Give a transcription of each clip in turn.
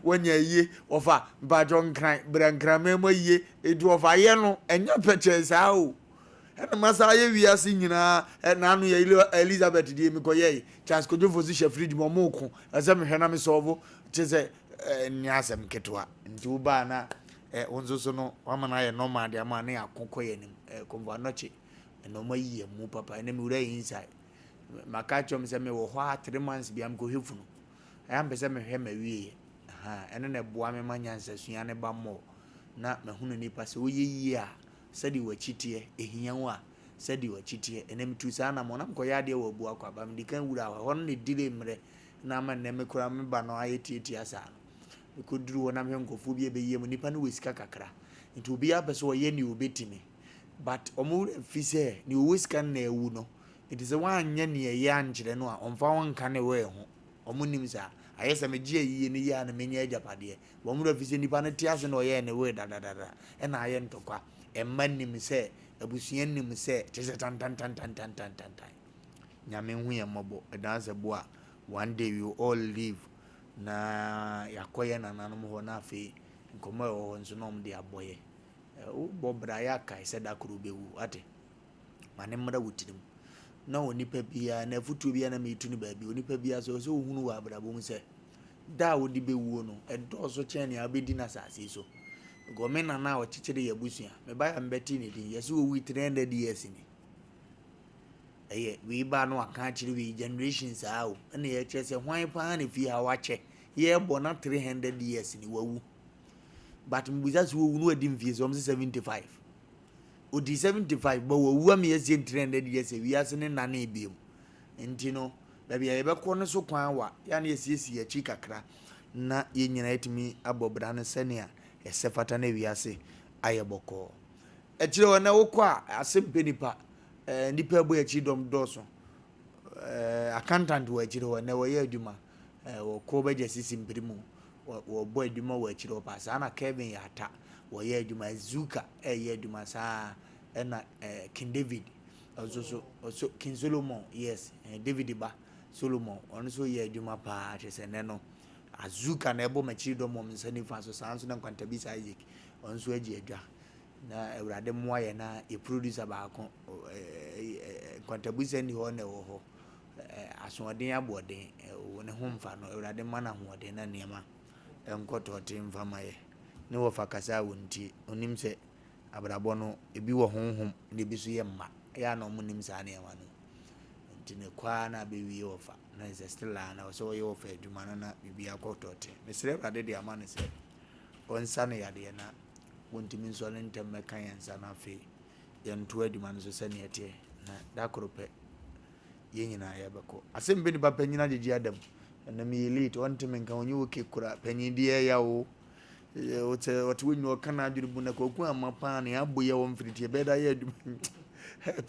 when ye Wofa Bajon Crank, Brancramemo ye, it was a yellow and your pictures how. And the Masaya we are singing and Nanu Elizabeth de Mikoye, Chas could do physician Fridge Momoko, as I'm Henami Sovo, tis a Nyasam Ketua, and Tubana, Onzono, Wamana, no man, their money are conquering Convanochi, and no more year, Mupapa, and Mure inside. Macachum send me 3 months be am go hifuno. I am besame him a wee. And then a boame manyan says, Yane Bamo, not Mahuna Nipa, so ye. Said you were chitty, a hianwa, said you were chitty, and them 2 sana monam koyade or buaka, but the can would have only did him, Nama Nemekram Bano Asa. We could do one of them go phobia be Yemonipan with Kakakra. It will be up as well, yen you beat me. But Omu Fise, new whiskan ne uno. It is a one yenny a yan chileno, on found can away. Omunimsa, I guess I'm a G in the yan and many Japadia. One would have visited Panatias and Oyen away, and I am to a man name say, a Busian name say, tis a tan. Yamin we a mobo, a dancer bois. One day you all live na Yakoyan and Animal Nafi, and Comero and Sonom dear boy. Bob Brayaka, I said I could be at it. My name would him. No, Nipa Bia, never to be enemy to the baby, Nipa Bia, so who are but I won't say. That would be wono, and also Chenny, I'll be dinner so. Gomena now teacher the Abusia, me buy and betting it, yes, we trained the years in it. We bar no country we generations out, and the HS and wine pan if you are watching, yeah, born not 300 years in the woo. But with us who know dim fees almost 75. Would the 75, but we me as in 300 years, we are sending nanny beam. And you know, baby, I ever corner so quite yan yes, a chica cra, na unite me above Brana Senia. Sefatane we ase ayeboko echiro na wokwa Asem Mpe Nipa nipa bo echidom doso accountant we echiro na we aduma wo ko beje sisimpirimu wo bo aduma we echiro pass ana Kevin yata wo ye aduma Zuka ye aduma sa na King David also King Solomon yes David ba Solomon on so ye aduma pa chese neno Azuka na ebo machido mo msani faso sanso na kwantabisa Isaac onso agi adwa na ewrade moaye na e producer ba ko kwantabisa ni ho na wo ho asoden aboden woni ho mfa no ewrade mana hoden na niema enkoto timfa maye ne wo fakasa wonti onim se abrabo no ebi wo honhom ne bi so ye mma ya na omunim sa niema no ntine kwa na be wi Wofa na is still na so ye Wofa adwuma na bibia kotote mesre brade de amane se onsa na yade na wontimi nso ne ntem meka yensa na fe yento adwuma no so sane ete na dakorope ye nyina ya beko Asem Mpe Nipa panyina jeji adam na mi elite wontimi nka onye woke kura panyidie ya wo wote wonyo kana adwurubu na koku amapa na aboye wo mfiriti beda ye adwuma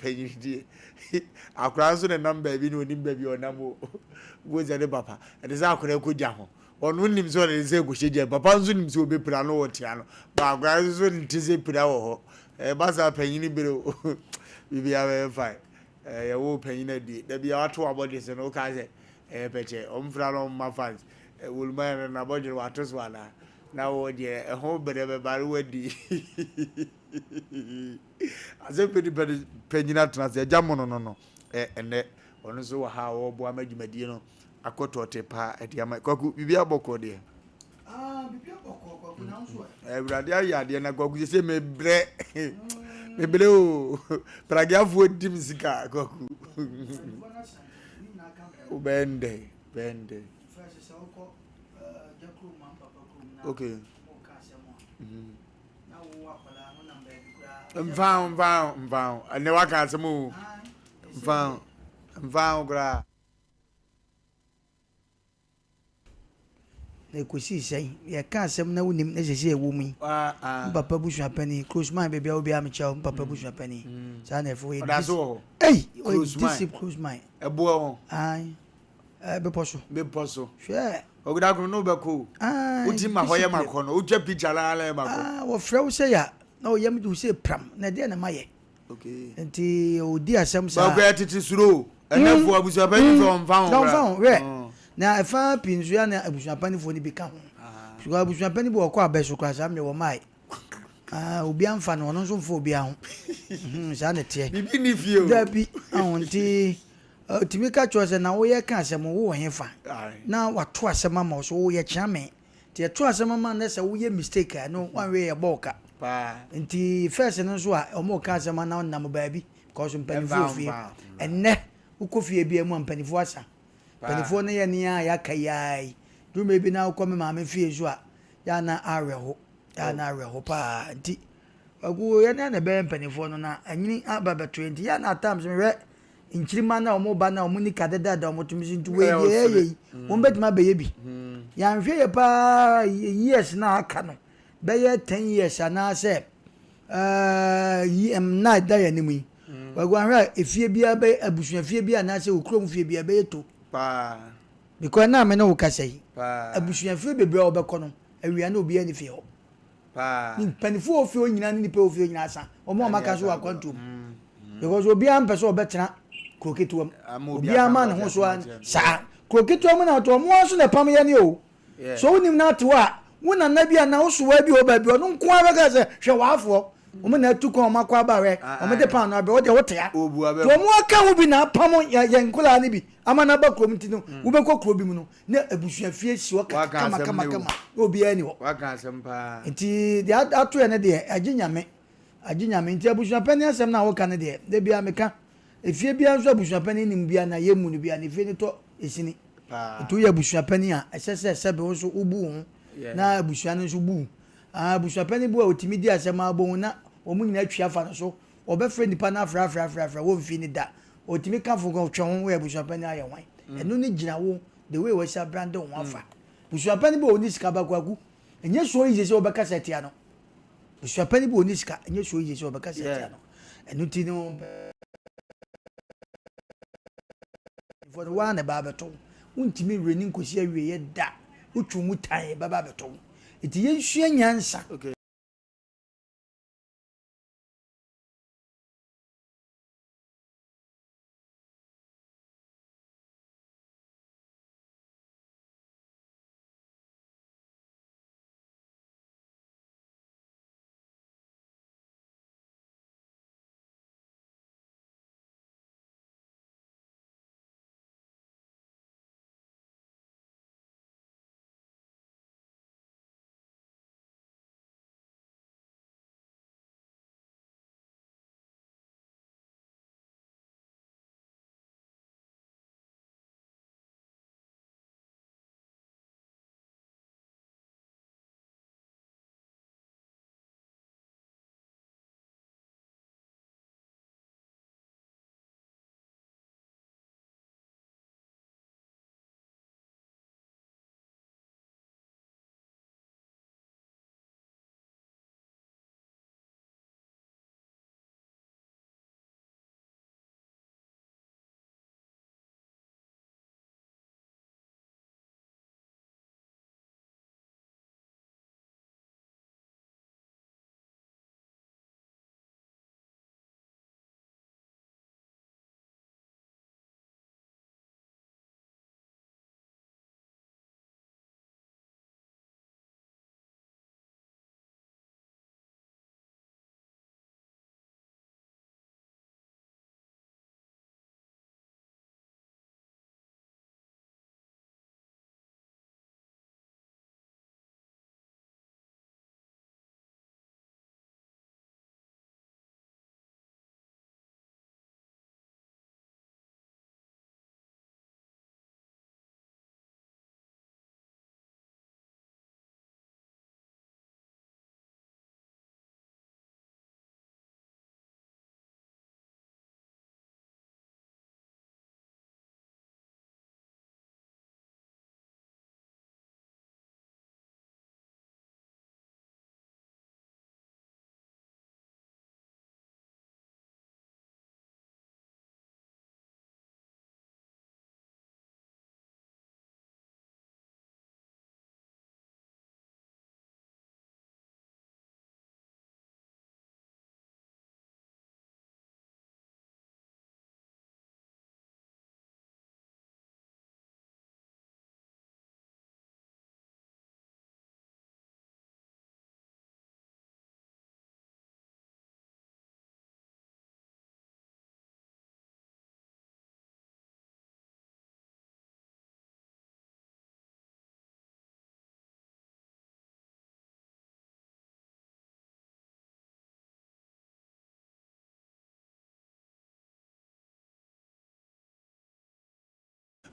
panyidie akura so ne number bi no nimba bi onamo woze ne papa e ze akura ekogya ho onu nim so ne ze egosheje papa nso nim so obepira no wotia no ba akura so ntize pira wo ho basa panyini biro bibia we fine ye wo panyina di da bia wato abode se no ka se peche omfra no ma fans wulma na abode wato so ala na wo je ho bere bare wadi Asem Mpe Nipa panyina trans jamo no ene ono so wa ha wo bo amadwumadie no akotote pa etiama kwaku bibia boko de bibia boko kwaku na nso ewrade ayade na kwaku se mebre mebre o pragiafo dim sika kwaku bende okay mvan ane waka asemu mvan gra na kosi sei ye ka asem na wonim na sese ewo mu papa busu apani close mind baby obi am cha papa busu apani sa na efo ye hey close mind ebo ho ai be poso hwe oguda ko no be ko uti ma hoye makono utwa picture la mako wo frɛ wo se ya na o yam du se pram na de na maye okay enti o di asem sa ba ko titi suro enafo abusu apani fo mfa ho we na efa pinzu ya na abusu apani fo ni bi ka ho so abusua pani bo kwa abeso kwa sa me wo mai obi amfa no no so mfo obi aho sa ne tie bibi ni fie o da bi ahonti timi ka cho se na wo ye ka asem wo hefa na wato asem ma so wo ye kyame tie to asem ma na se wo ye mistake no wan we ye boka pa nti first no so a omo ka asem na nam ba bi because mpanifo fie enne ukofie bi emu mpanifo asa mpanifo no ye ne ya kayai dume bi na ukome ma me fie so a ya na areho pa nti agu ye na be mpanifo no na anyini ababa 20 ya na times me nchirima na omo ba na omo ni kadeda da omo tumi ntu we ye won betima be ye bi ya nhwe ye pa years na aka no be ye 10 years ana se na da ya ni mu wagu anhwe efie bia be abusua fie bia na se okrom fie bia be to pa because na me na wo kasai pa abusua fie bebre obekọ no awia na obi ani fie ho pa ni panifo ofie onyina ni pe ofie onyina asa omo maka so akwantum because obi am pese obetena kroketuam obi ama ne ho so sa kroketuam na to mo so na pam ye ne o so wonim na to a wona na bia na wo so wa bi o ba bi o no nko abega se hwe wafo omo na tu kon makwa ba we omo de pan na be o de wotea to mo aka wo bi na pam ye nkola ni bi ama na ba krom ti no wo be kọ kro bi mu no na abusua fie si o kama obi ani wo waka asem pa nti de ato ye ne de aginyame nti abusua pani asem na wo ka ne de bia meka efie bia nso abusua pani nim bia na yemu no bia na efie ni to esini to ye abusua pani a esese sebe wo so ubu ho na abusua no so bu abusua pani bu a otimi di asem abon na omu nyina atwa fa no so obefre nipa na afra wo mfi ni da otimi ka fo go twa ho we abusua pani aye wan eno ni gina wo the way we sha brand ho afa abusua pani bu oni sika bakwaku enye so yi se obeka setia no abusua pani bu oni sika enye so yi se obeka setia no eno ti no for the one about beto untimi reni nkosi awie ye da utwu mu tan baba beto eti ye hua nyansa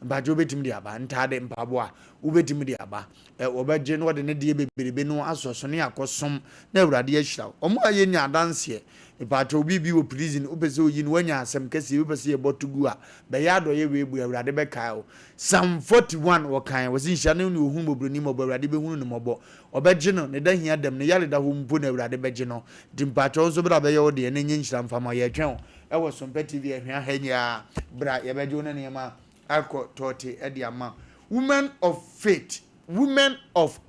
mpacho betimi de aba ntade mpabo a ubetimi de aba obeje no de ne de beberebe no asoso ne akosom na awurade ahira omo aye nya adanse mpacho bibi wo prison ubese oyi no wanya asem kese ubese ye botugu a be ya do ye webu awurade be kai o Psalm 41 wakan wasi hia ne ohun bobroni mo awurade be hunu ne mobo obeje no ne da hia dem ne yale da ho mpo na awurade beje no dimpacho so bra be ye wo de ne nyinhyira mfama ye twen ewo Sompa TV ehwa hanya bra ye beje wo ne ma alko tote ediama women of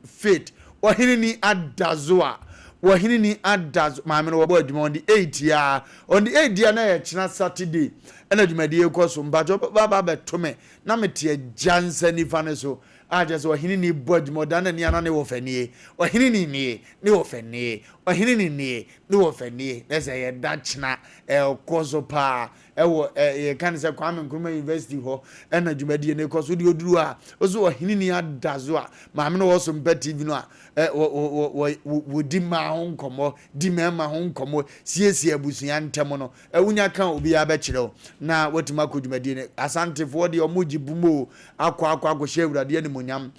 faith wahini adazoa wahini adazo maame no wo adwuma on the 8 ya on the 8 ya na ye china Saturday ena adwumadi ekoso mbajo baba betome na mete jansa ni fane so aje so wahini ni bodmo dan na ana ne wo fanie wahini ni wo fanie wahini ni wo fanie lese ye da china ekoso pa ewo ye kan se Kwame Nkrumah University ho ena adwumadi ne ekoso de oduru a oso wahini ni adazo a maame no wo Sompa TV no a wo di ma ho nkomo di mema ho nkomo siesie abusuya ntem no wunya kan obi ya be kire na watima kodwumadi ne asantefo de omuji bumo akwa hye awurade ne monyam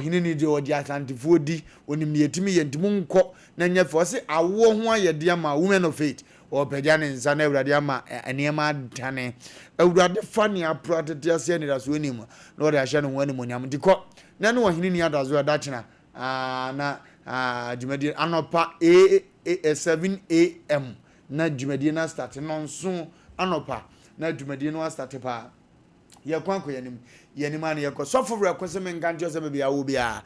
hini ni de odi asantefo di onim yetimi yentimu nko na nyefe o se awo ho ayede ama women of faith o pagya ne nsa na awurade ama eniema dane awurade fani apratete ase ne raso onim na o de ahye ne ho ne monyam dikọ na ne hini ni adazo da chena na dwumadi anopa 7 am na dwumadi na start no nso anopa na dwumadi no start pa ye kwanko yenim an ye ko sofo kwese men ganjo se bia wo bia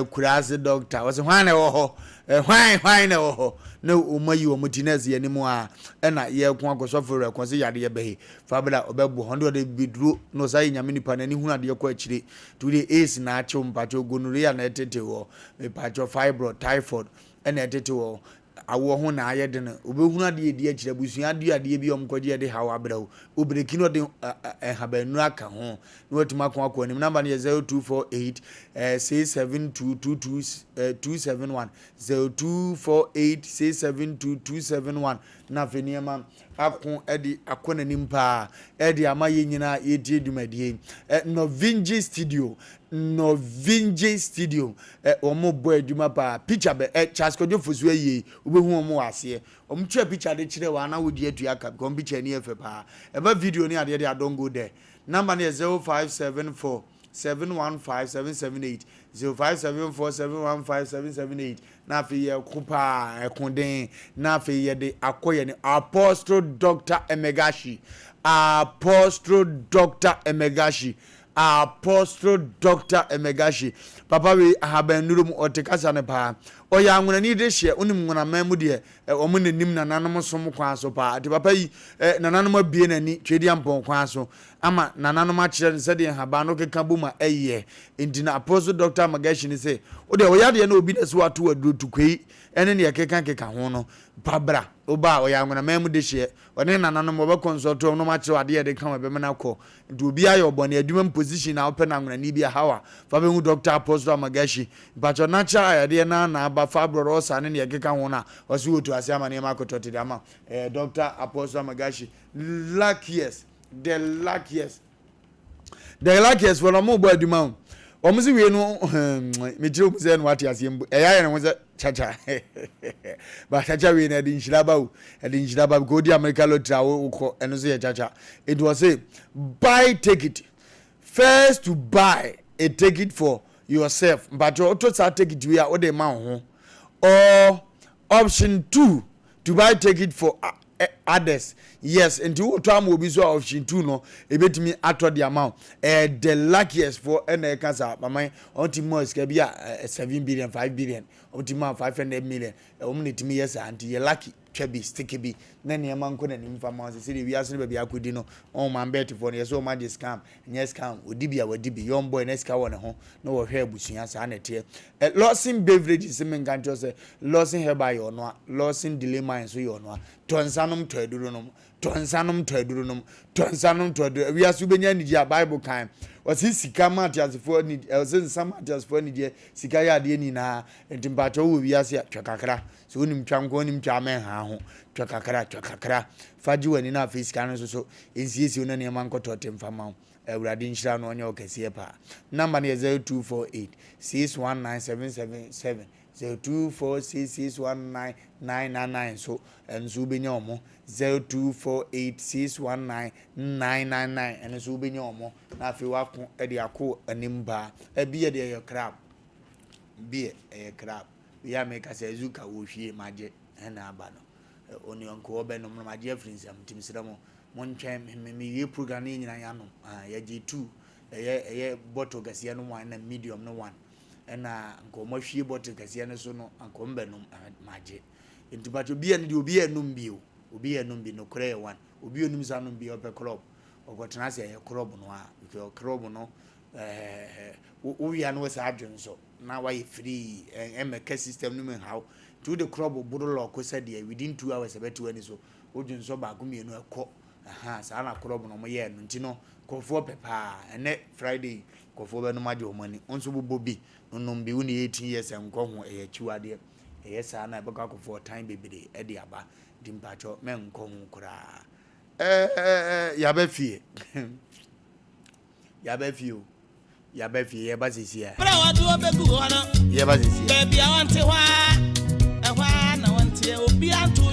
kurase doctor was hwan na wo ho hwan na wo ho na omayi wo mutinez yenim a na ye kwanko sofo kwese yade ye behi fabula obebu 100 bidru no sai nyame nipa na ni hu ade ko akire to the ace na ache mpacho gonorrhea na etete wo mpacho fibroid typhoid na etete wo awo ho na ayede no obehunu ade edi akire busua ade bi omkwaje de hawa abrawo obreki no de habanu aka ho na watuma ko akọ nim number 0248 6722271 0248 6722271 na feniema akon edi akona nimpa edi amaye nyina yedi edumadie Novinji studio omo boy eduma pa picture be chaskojo fosu ayi obehu omo ase omtwa picture de kire wa na wodi atu aka kom picture ni efe pa eba video ni ade don't go there number 0574 715778 0574715778 na fe ye kupa ekonden na fe ye de akoye ni Apostle Dr. Emegashi papa we haban nurum otekasa ne pa oya anwuna ni de hye onim nwuna mamu de omo nanim nananom som kwa so pa ati papa yi nananom abie nani twedi ampon kwa so ama nananom a kire se de haban no keka buma eye entina Apostle Dr. Emegashi ni se o de oya de na obi de so ato aduro tukwei ene ne keka ho no babra oba oya anwuna mamu de hye one nananom oba consult no ma kire ade de kan be mena ko nti obi ayo obone adwuma position na open anwuna ni bia hawa fa be hu Dr. Apostle Emegashi but natural ade na aba fibroid osa ne keka ho na osi otu ase ama ne makotote de ama Dr. Apostle Emegashi the luckiest for no mo bo adwuma omuzi we no me jiro mu ze no ati ase mbu eya ne ho ze chacha ba chacha we na din shiraba go di America lottery wo ko eno ze chacha it was say buy ticket first to buy a ticket for yourself but you to start ticket we are the man or option 2 to buy ticket for others yes and to am obi so option 2 no ebetimi ato the amount the luckiest for na cancer mama ultimo ska bia 7 billion 5 billion ultimo 500 million omnitimi yes anti you lucky twabi stick bi na ne manko na nimfa ma se we aso ne bia akodi no on man bet for no so ma dey scam yes scam odibia wadibi young boy na ska won ho na wo hwe abusua sa na te losing beverages me nkanto se losing hereby yo no losing delay mine so yo no tonsanom twaduro no tonsanom twaduro we aso benya ni dia bible kan wasi sika matiasfo ni elsen samatiasfo ni dia sika ya de ni na ntimpacho wo wi ase twakakra so onim twanko onim twamen ha ho twakakra faji wani na face sika no so ensiesi ona ne mankoto temfama Ewurade nhyira no onye okese pa. Number ne 0248 619777 0246619999 so enso benya omo 0248619999 enso benya omo na afi wako de akọ animba ebie de ye crab bie crab ya make say zuka wo hwie maje na aba no oni onko obenom no maje afrinsam timsira mo montwen me ye program ni nyina ya no ya G2 eye bottle gasia no one na medium no one na nko mo hwie bottle gasia no so no anko mbenom maje ntibato bia ne de obi enum bio obi enum bi no kore one obi enum sa no bi ope club ogotena se ye club no a because club no wo ya no sa adwen so na why free MK system no men how to the club bodolo ko said within 2 hours beto ani so odwen so ba ko mienu ekọ sa na club no mo ye no nti no kofo pepa ene Friday kofo be no maje o mani onso bobo bi no bi woni 18 years enko ho e chiwade e sa na be ka kofo time bebere e de aba dimpacho men nko ho kura ya be fie ya be fie ya be fie ye ba sisi ya bra wa do be gu hono ye ba sisi be bia wonte hwa e hwa na wonte obi anto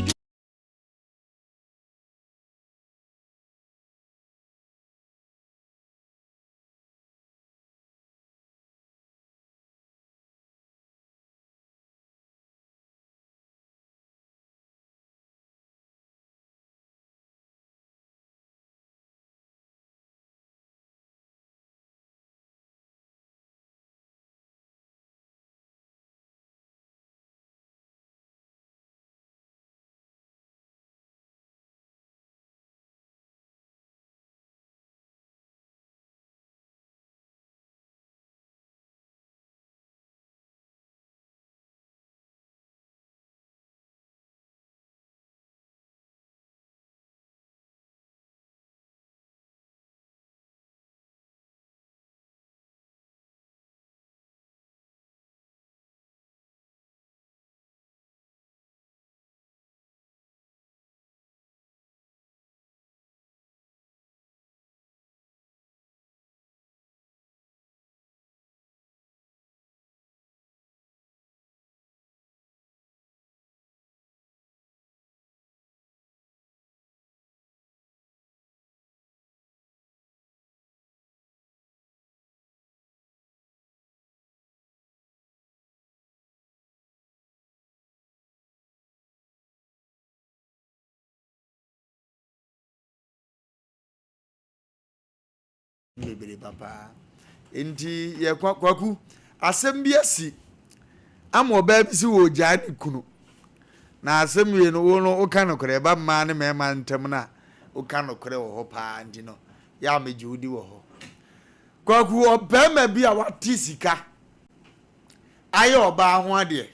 bebere papa enti ye kwaku asem bi asi amo ba bi si wo jani kunu na asem ye no wo no uka no kore ba ma ne mema ntem na uka no kore wo ho pa ndi no ya meji udi wo ho kwaku obema bi a wati sika aye oba ho ade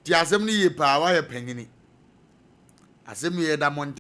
ti asem ni ye pa wa ye panyini asem ye da